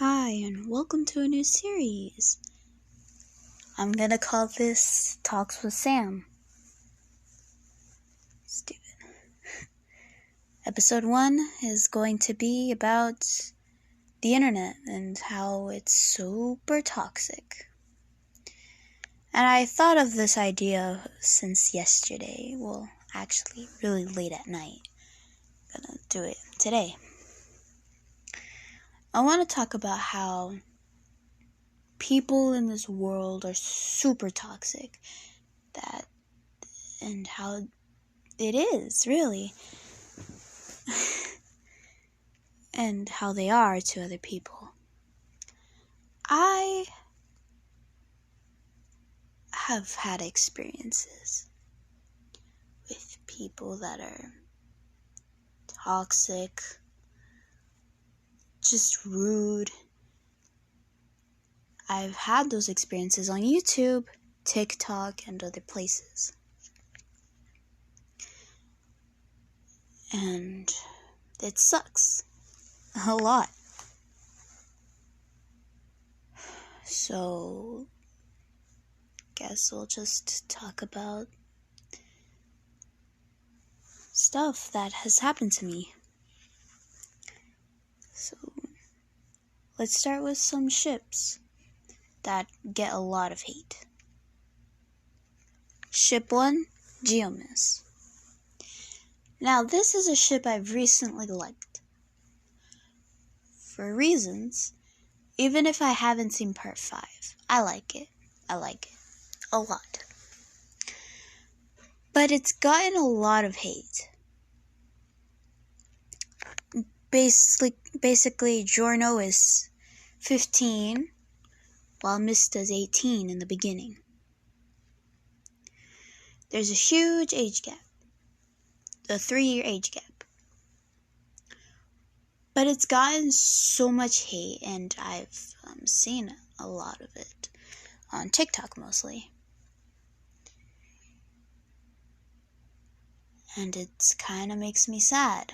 Hi, and welcome to a new series. I'm gonna call this Talks with Sam. Stupid. Episode 1 is going to be about the internet and how it's super toxic. And I thought of this idea since yesterday. Well, actually, really late at night. I'm gonna do it today. I want to talk about how people in this world are super toxic, and how it is, really, and how they are to other people. I have had experiences with people that are toxic, just rude. I've had those experiences on YouTube, TikTok, and other places. And it sucks a lot. So, guess we'll just talk about stuff that has happened to me. So, let's start with some ships that get a lot of hate. Ship 1, Geomis. Now, this is a ship I've recently liked. For reasons, even if I haven't seen part 5, I like it. I like it a lot. But it's gotten a lot of hate. Basically, Giorno is 15, while Mista's 18 in the beginning. There's a huge age gap. A 3-year age gap. But it's gotten so much hate, and I've seen a lot of it on TikTok mostly. And it kind of makes me sad.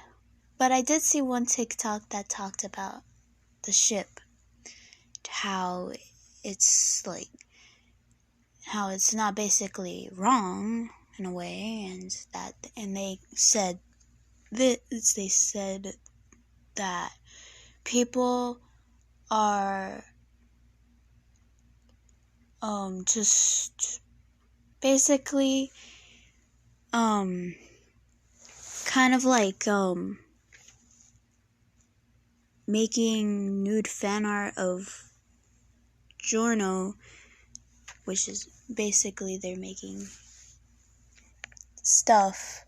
But I did see one TikTok that talked about the ship, how it's not basically wrong in a way, and they said that people are just basically kind of like making nude fan art of Giorno, which is basically they're making stuff,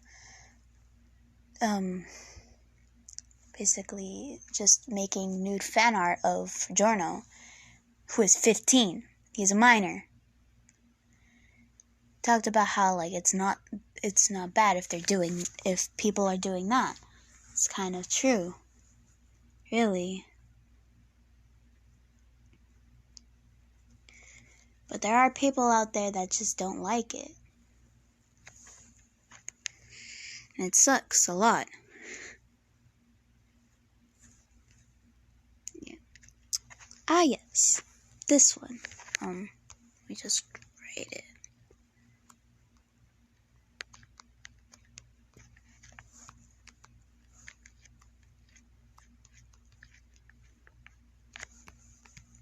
basically just making nude fan art of Giorno, who is 15. He's a minor. Talked about how it's not bad if people are doing that. It's kind of true. Really. But there are people out there that just don't like it. And it sucks a lot. Yeah. Ah, yes. This one. Let me just write it.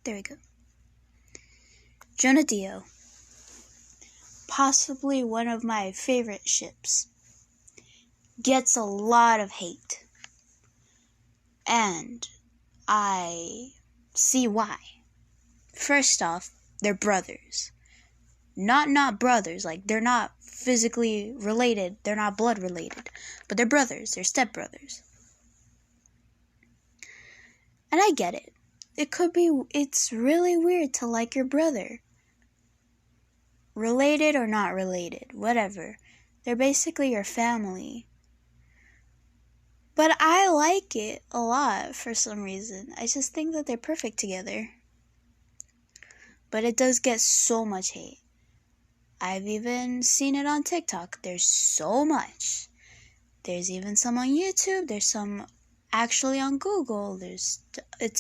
There we go. Jonadio. Possibly one of my favorite ships. Gets a lot of hate. And I see why. First off, they're brothers. Not brothers, they're not physically related, they're not blood related, but they're brothers, they're stepbrothers. And I get it. It's really weird to like your brother. Related or not related, whatever. They're basically your family. But I like it a lot for some reason. I just think that they're perfect together. But it does get so much hate. I've even seen it on TikTok. There's so much. There's even some on YouTube. There's some actually on Google. It's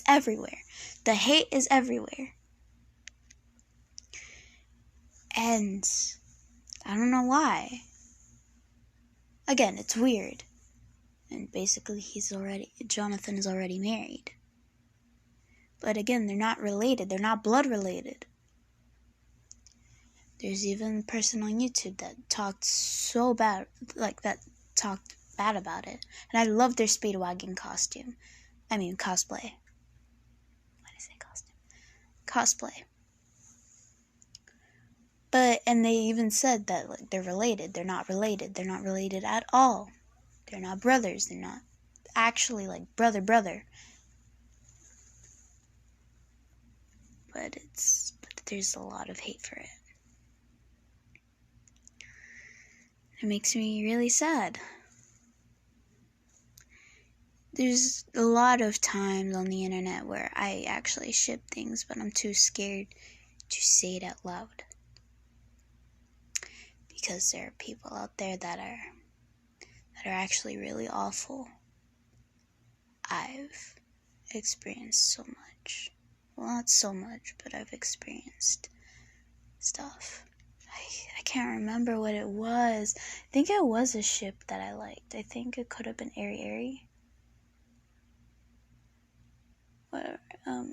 everywhere. The hate is everywhere. And I don't know why. Again, it's weird. And basically Jonathan is already married. But again, they're not related. They're not blood related. There's even a person on YouTube that talked so bad, talked bad about it. And I love their Speedwagon costume. I mean, cosplay. Why did I say costume? Cosplay. And they even said that they're related. They're not related. They're not related at all. They're not brothers. They're not actually brother. But there's a lot of hate for it. It makes me really sad. There's a lot of times on the internet where I actually ship things, but I'm too scared to say it out loud. Because there are people out there that are actually really awful. I've experienced so much. Well, not so much, but I've experienced stuff. I can't remember what it was. I think it was a ship that I liked. I think it could have been Hiiiii. Whatever. I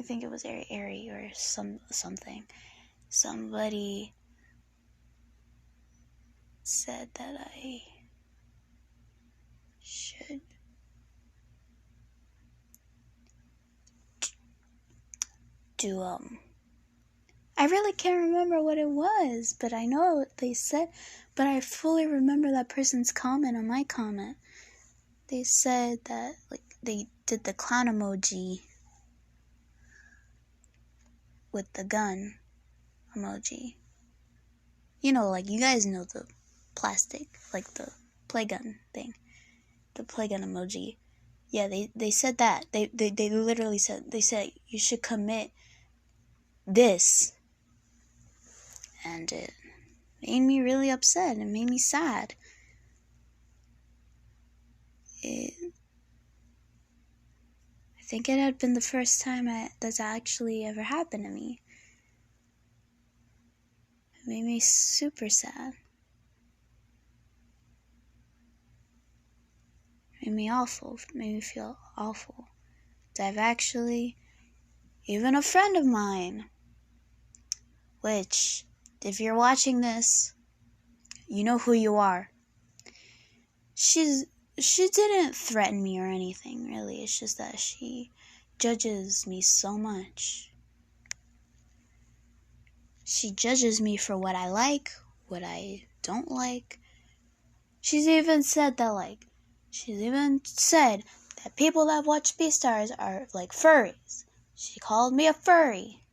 think it was Hiiiii or something. Somebody said that I should do I really can't remember what it was, but I know what they said, but I fully remember that person's comment on my comment. They said that they did the clown emoji with the gun emoji. You know, you guys know the plastic, the play gun thing. The play gun emoji. Yeah, they said that. They literally said, you should commit this. And it made me really upset. It made me sad. I think it had been the first time that's actually ever happened to me. It made me super sad. It made me awful. It made me feel awful. I've actually, even a friend of mine, which, if you're watching this, you know who you are. She didn't threaten me or anything, really. It's just that she judges me so much. She judges me for what I like, what I don't like. She's even said that people that watch Beastars are furries. She called me a furry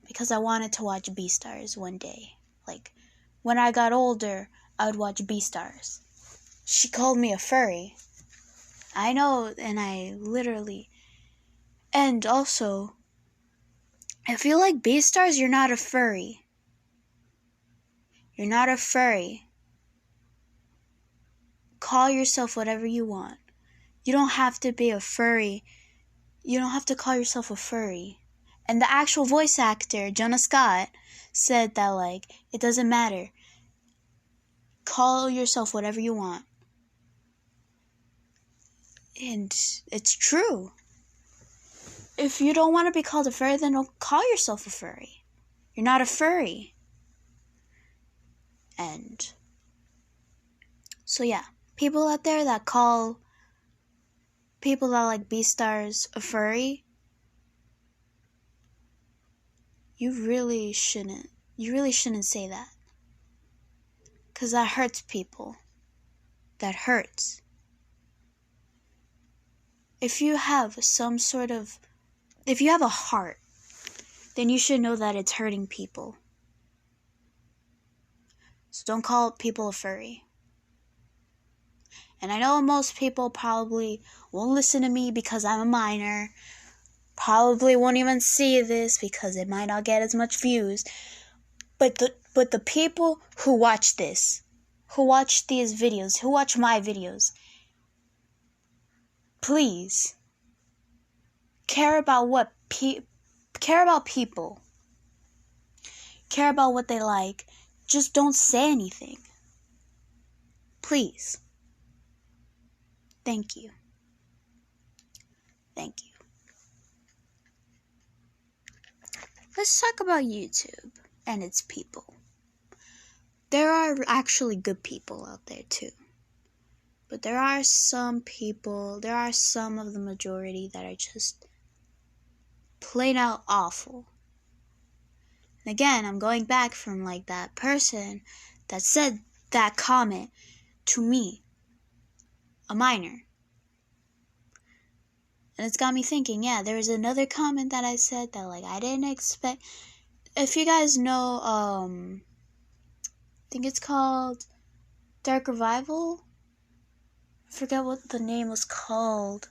because I wanted to watch Beastars one day. When I got older, I would watch Beastars. She called me a furry. I know, and and also, if you like Beastars, you're not a furry. You're not a furry. Call yourself whatever you want. You don't have to be a furry. You don't have to call yourself a furry. And the actual voice actor, Jonah Scott, said that, it doesn't matter. Call yourself whatever you want. And it's true. If you don't want to be called a furry, then don't call yourself a furry. You're not a furry. And so yeah, people out there that call people that like Beastars a furry, you really shouldn't say that. 'Cause that hurts people. That hurts. If you have a heart, then you should know that it's hurting people. So don't call people a furry. And I know most people probably won't listen to me because I'm a minor. Probably won't even see this because it might not get as much views. But the people who watch this, who watch these videos, who watch my videos, please care about care about people. Care about what they like. Just don't say anything. Please. Thank you. Thank you. Let's talk about YouTube and its people. There are actually good people out there too. But there are some of the majority that are just plain out awful. And again, I'm going back from like that person that said that comment to me, a minor. And it's got me thinking, yeah, there was another comment that I said that like I didn't expect. If you guys know, I think it's called Dark Revival. I forget what the name was called,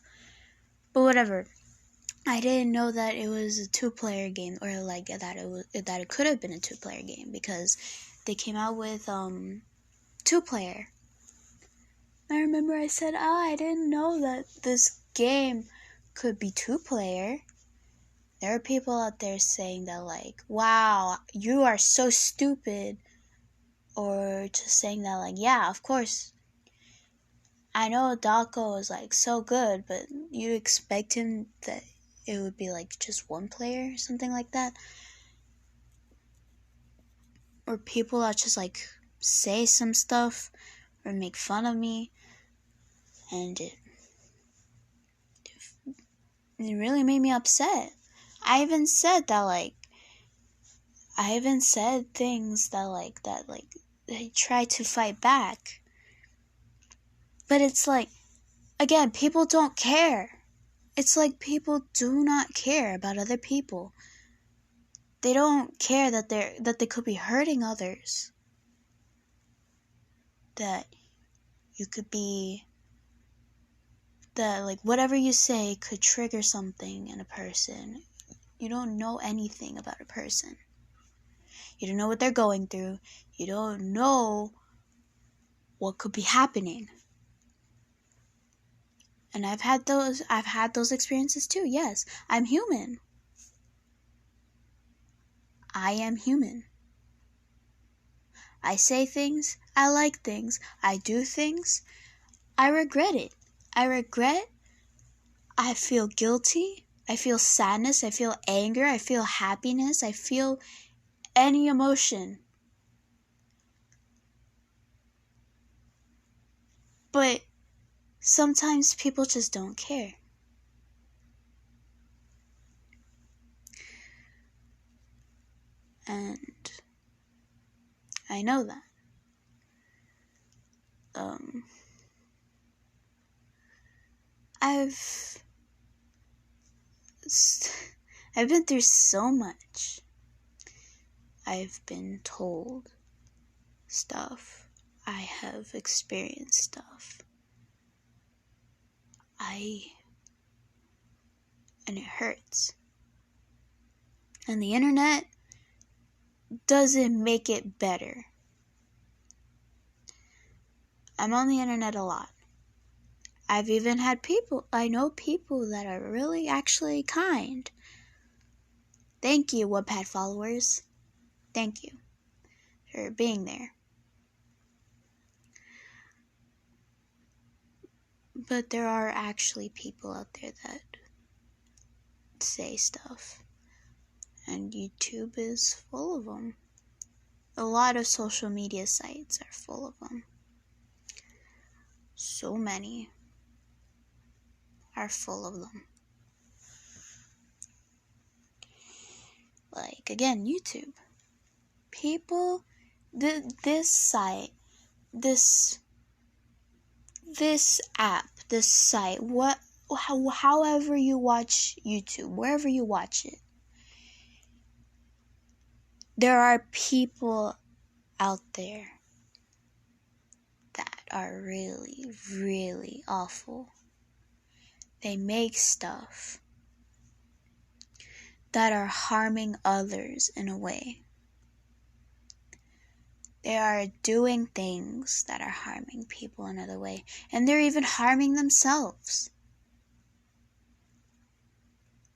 but whatever. I didn't know that it was a 2-player game, or like that it could have been a 2-player game, because they came out with 2-player. I remember I said, I didn't know that this game could be 2-player. There are people out there saying that like, wow, you are so stupid, or just saying that like, yeah, of course. I know Daco is like so good, but you expect him that it would be like just 1 player or something like that. Or people that just like say some stuff or make fun of me, and it really made me upset. I even said things that they try to fight back. But it's like, again, people don't care. It's like people do not care about other people. They don't care that they could be hurting others. That you could be, that like whatever you say could trigger something in a person. You don't know anything about a person. You don't know what they're going through. You don't know what could be happening. And I've had those experiences too. Yes, I'm human. I am human. I say things, I like things, I do things, I regret it. I feel guilty, I feel sadness, I feel anger, I feel happiness, I feel any emotion. But sometimes people just don't care. And I know that. I've been through so much. I've been told stuff. I have experienced stuff. And it hurts. And the internet doesn't make it better. I'm on the internet a lot. I've even had I know people that are really actually kind. Thank you, Wattpad followers. Thank you for being there. But there are actually people out there that say stuff. And YouTube is full of them. A lot of social media sites are full of them. So many are full of them. Like, again, YouTube. People, this site, this app, this site, however you watch YouTube, wherever you watch it, there are people out there that are really, really awful. They make stuff that are harming others in a way. They are doing things that are harming people another way. And they're even harming themselves.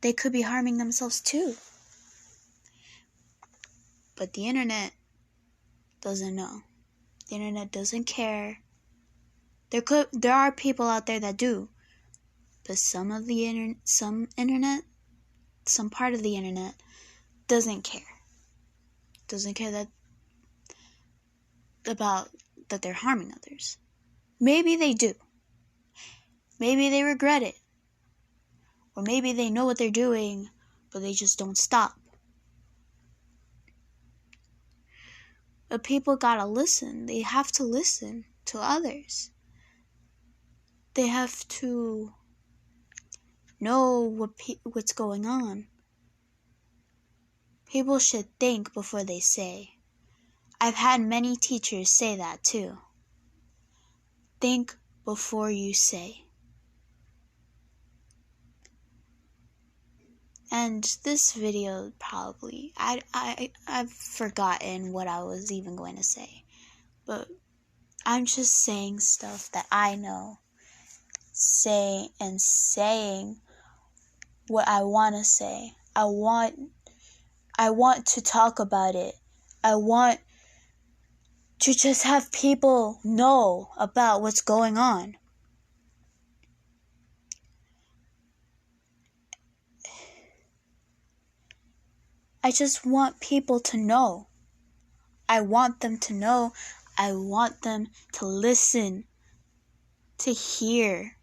they could be harming themselves too. But the internet doesn't know. The internet doesn't care. There are people out there that do, but some part of the internet doesn't care. Doesn't care that they're harming others. Maybe they do. Maybe they regret it. Or maybe they know what they're doing, but they just don't stop. But people gotta listen. They have to listen to others. They have to know what's going on. People should think before they say. I've had many teachers say that too. Think before you say. And this video probably, I've forgotten what I was even going to say. But I'm just saying stuff that I know. Saying what I want to say. I want to talk about it. I want to just have people know about what's going on. I just want people to know. I want them to know. I want them to listen, to hear,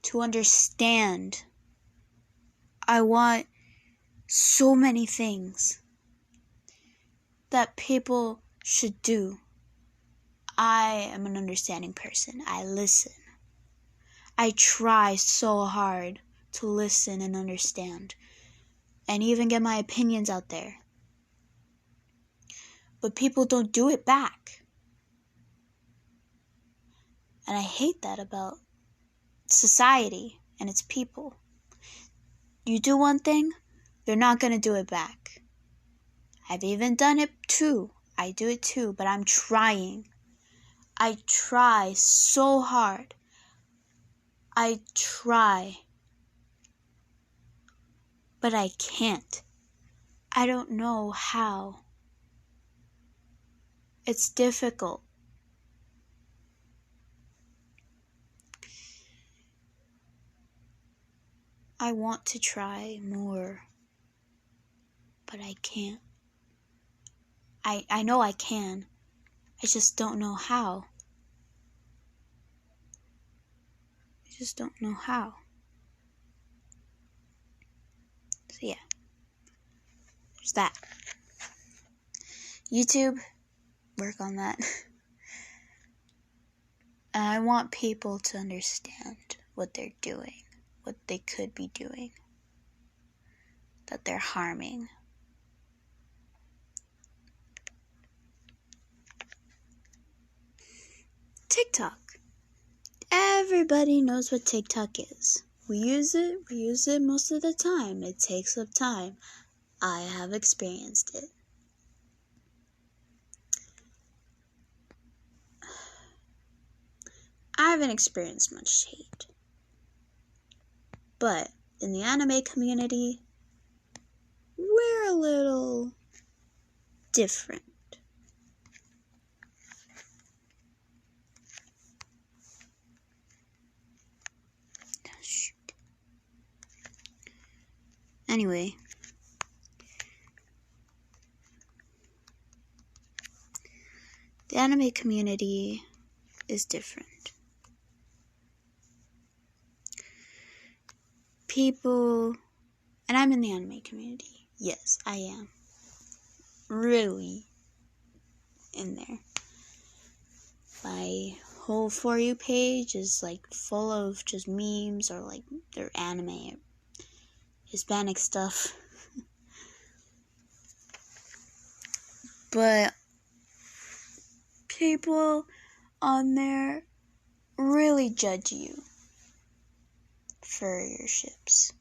to understand. I want so many things that people should do. I am an understanding person. I listen. I try so hard to listen and understand, and even get my opinions out there. But people don't do it back. And I hate that about society and its people. You do one thing, they're not going to do it back. I've even done it too. I do it too, but I'm trying. I try so hard. I try. But I can't. I don't know how. It's difficult. I want to try more, but I can't. I know I can. I just don't know how. I just don't know how. So yeah, there's that. YouTube, work on that. And I want people to understand what they're doing, what they could be doing, that they're harming. TikTok. Everybody knows what TikTok is. We use it most of the time. It takes up time. I have experienced it. I haven't experienced much hate. But in the anime community, we're a little different. Anyway, the anime community is different. People, and I'm in the anime community. Yes, I am. Really in there. My whole For You page is like full of just memes or like their anime, Hispanic stuff. But people on there really judge you for your ships.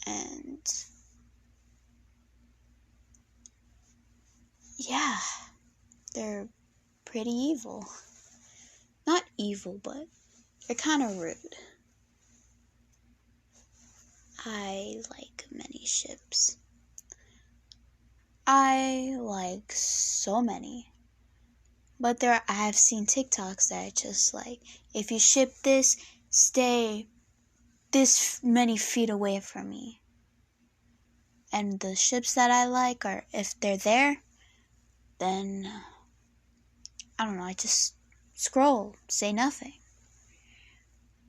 And yeah, they're pretty evil. Not evil, but They're kind of rude. I like many ships. I like so many. But I have seen TikToks that are just like, if you ship this, stay this many feet away from me. And the ships that I like are, if they're there, then, I don't know, I just scroll, say nothing.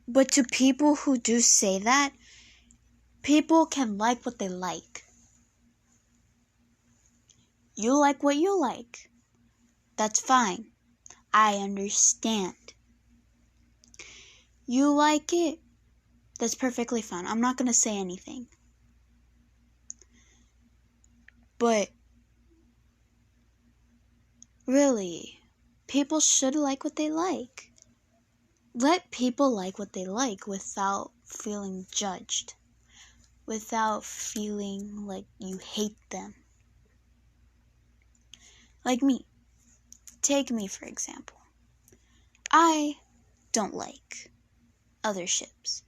But to people who do say that, people can like what they like. You like what you like. That's fine. I understand. You like it. That's perfectly fine. I'm not going to say anything. But really, people should like what they like. Let people like what they like without feeling judged. Without feeling like you hate them. Like me. Take me, for example. I don't like other ships.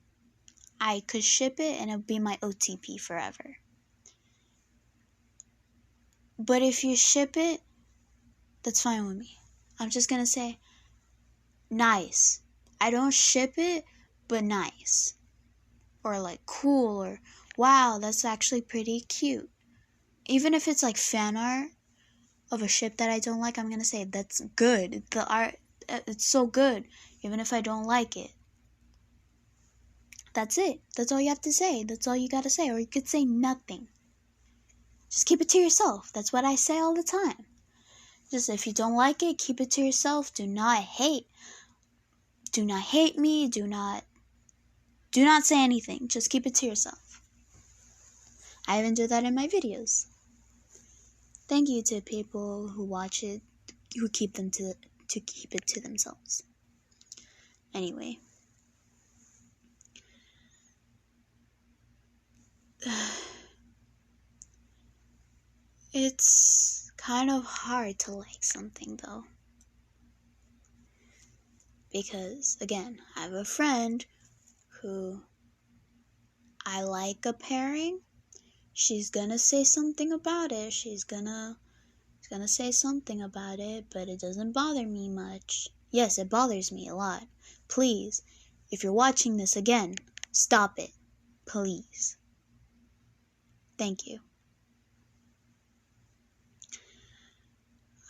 I could ship it and it would be my OTP forever. But if you ship it, that's fine with me. I'm just gonna say, nice. I don't ship it, but nice. Or like cool, or wow, that's actually pretty cute. Even if it's like fan art of a ship that I don't like, I'm gonna say, that's good. The art, it's so good, even if I don't like it. That's it. That's all you have to say. That's all you gotta say. Or you could say nothing. Just keep it to yourself. That's what I say all the time. Just if you don't like it, keep it to yourself. Do not hate. Do not hate me. Do not say anything. Just keep it to yourself. I even do that in my videos. Thank you to people who watch it, who keep them to keep it to themselves. Anyway. It's kind of hard to like something though. Because, again, I have a friend who I like a pairing. She's gonna say something about it. She's gonna say something about it, but it doesn't bother me much. Yes, it bothers me a lot. Please, if you're watching this again, stop it. Please. Thank you.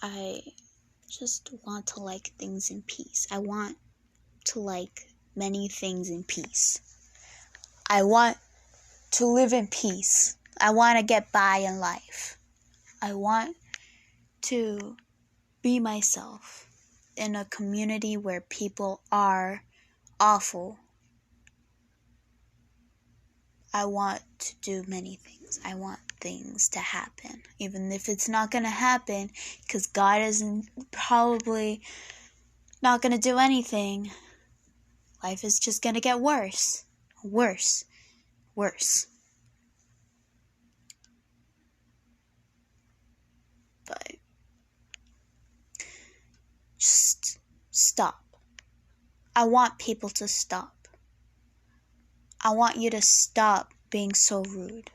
I just want to like things in peace. I want to like many things in peace. I want to live in peace. I want to get by in life. I want to be myself in a community where people are awful. I want to do many things. I want things to happen. Even if it's not going to happen, because God isn't probably not going to do anything. Life is just going to get worse. Worse. Worse. But just stop. I want people to stop. I want you to stop being so rude.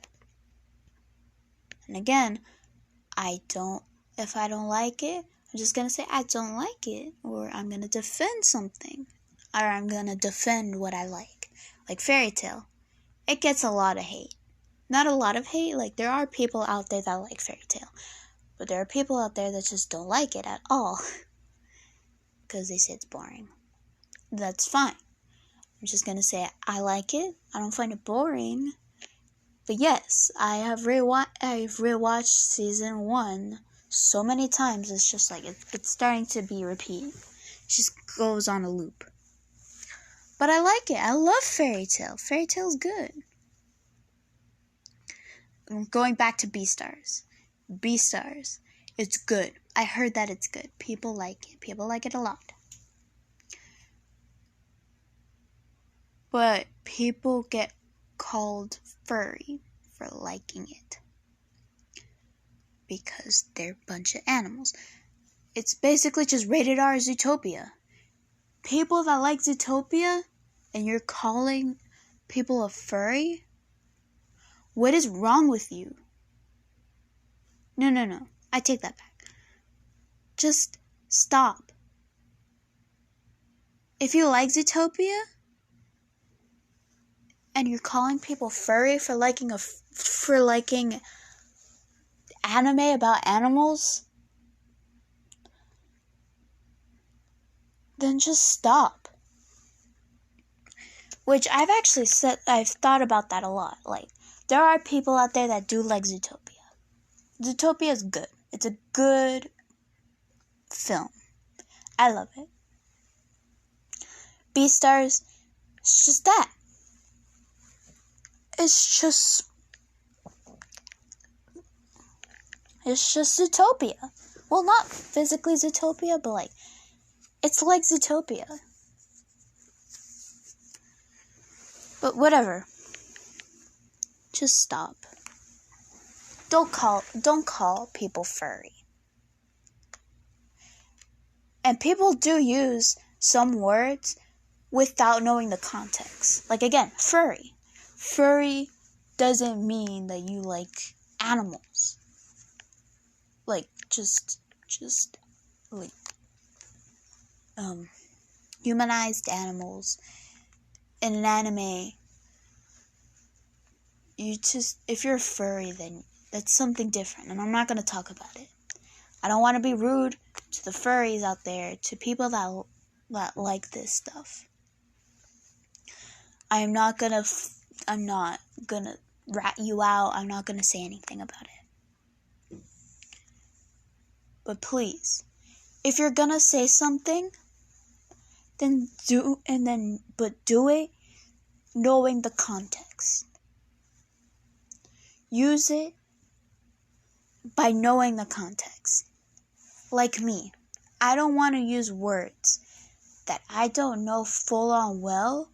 And again, if I don't like it, I'm just going to say I don't like it. Or I'm going to defend something. Or I'm going to defend what I like. Like fairy tale. It gets a lot of hate. Not a lot of hate. Like there are people out there that like fairy tale. But there are people out there that just don't like it at all. Because they say it's boring. That's fine. I'm just going to say I like it. I don't find it boring. But yes, I've rewatched season 1 so many times. It's just like it's starting to be repeated. It just goes on a loop. But I like it. I love fairy tale. Fairy tale's good. Going back to Beastars. Beastars. It's good. I heard that it's good. People like it. People like it a lot. But people get called furry for liking it. Because they're a bunch of animals. It's basically just rated R Zootopia. People that like Zootopia and you're calling people a furry? What is wrong with you? No. I take that back. Just stop. If you like Zootopia and you're calling people furry for liking anime about animals, then just stop. Which I've thought about that a lot. Like, there are people out there that do like Zootopia. Zootopia is good. It's a good film. I love it. Beastars, it's just that. It's just Zootopia. Well, not physically Zootopia, but like, it's like Zootopia. But whatever. Just stop. Don't call people furry. And people do use some words without knowing the context. Like, again, furry. Furry doesn't mean that you like animals. Like, just like humanized animals in an anime. If you're a furry, then that's something different, and I'm not going to talk about it. I don't want to be rude to the furries out there, to people that like this stuff. I'm not gonna rat you out. I'm not gonna say anything about it. But please, if you're gonna say something, then do it knowing the context. Use it by knowing the context. Like me, I don't want to use words that I don't know full on well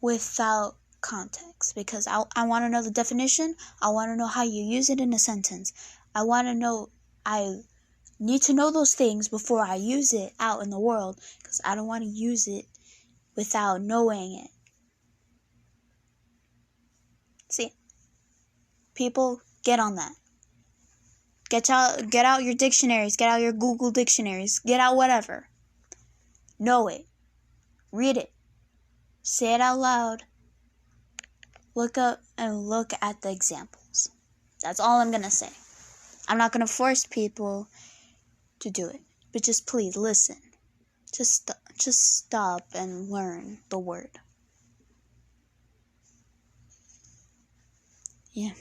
without context, because I want to know the definition. I want to know how you use it in a sentence. I need to know those things before I use it out in the world, because I don't want to use it without knowing it. See, people, get on that. Get out your dictionaries, get out your Google dictionaries, get out whatever. Know it. Read it. Say it out loud. Look up and look at the examples. That's all I'm going to say. I'm not going to force people to do it. But just please listen. Just stop and learn the word. Yeah.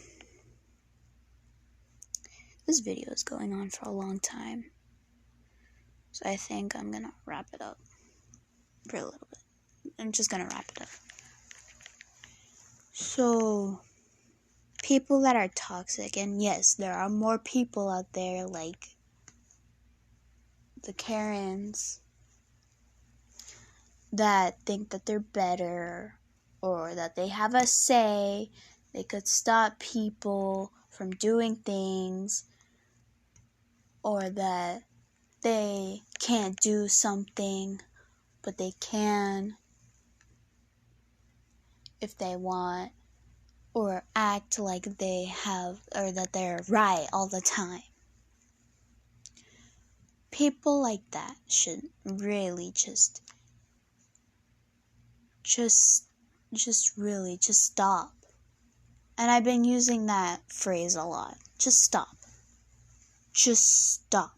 This video is going on for a long time. So I think I'm going to wrap it up for a little bit. I'm just going to wrap it up. So, people that are toxic, and yes, there are more people out there like the Karens that think that they're better, or that they have a say, they could stop people from doing things, or that they can't do something, but they can if they want, or act like they have, or that they're right all the time. People like that should really just really stop. And I've been using that phrase a lot. Just stop. Just stop.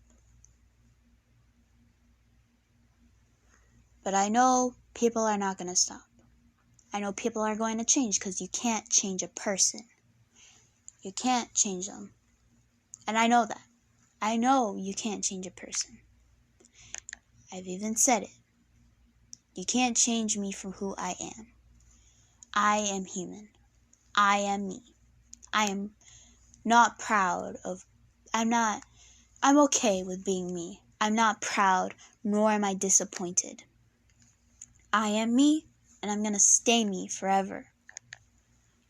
But I know people are not going to stop. I know people are going to change, because you can't change a person. You can't change them. And I know that. I know you can't change a person. I've even said it. You can't change me from who I am. I am human. I am me. I am not proud of... I'm okay with being me. I'm not proud, nor am I disappointed. I am me, and I'm gonna stay me forever.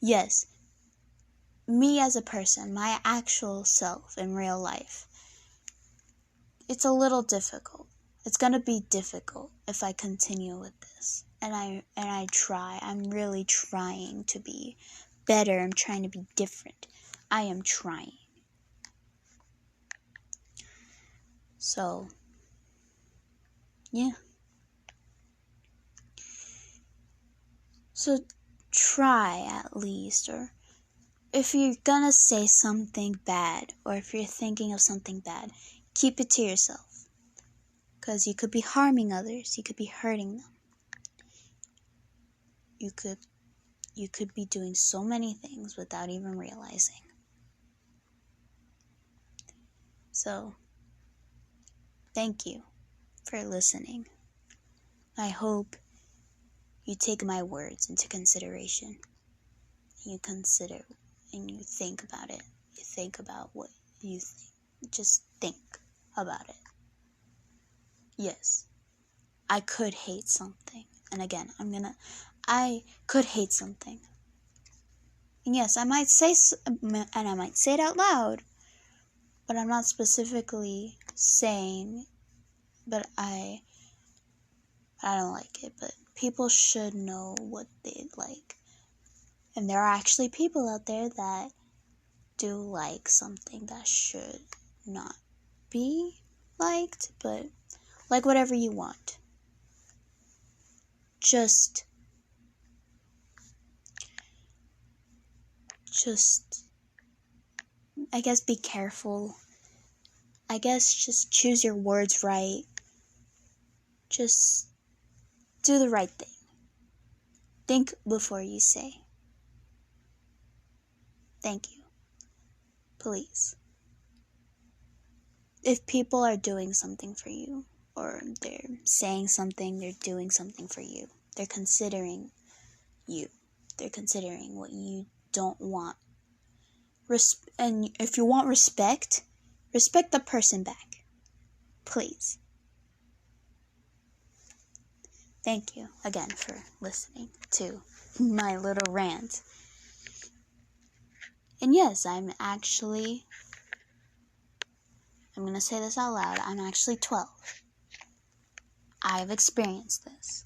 Yes, me as a person, my actual self in real life. It's a little difficult. It's gonna be difficult if I continue with this. I try. I'm really trying to be better. I'm trying to be different. I am trying. So, yeah. So try at least, or if you're gonna say something bad, or if you're thinking of something bad, keep it to yourself. Because you could be harming others, you could be hurting them. You could be doing so many things without even realizing. So, thank you for listening. I hope you take my words into consideration. You consider and you think about it. You think about what you think. Just think about it. Yes, I could hate something. And again, I could hate something. And yes, I might say it out loud, but I'm not specifically saying, but I don't like it, but people should know what they like. And there are actually people out there that do like something that should not be liked, but like whatever you want. Just I guess be careful. I guess just choose your words right. Just do the right thing. Think before you say. Thank you. Please. If people are doing something for you, or they're saying something, they're doing something for you, they're considering you. They're considering what you don't want. And if you want respect, respect the person back. Please. Thank you again for listening to my little rant. And yes, I'm going to say this out loud, I'm actually 12. I've experienced this.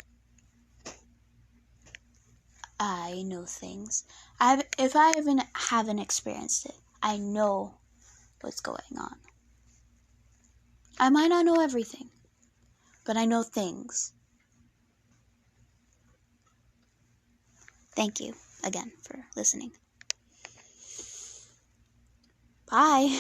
I know things. If I even haven't experienced it, I know what's going on. I might not know everything, but I know things. Thank you again for listening. Bye.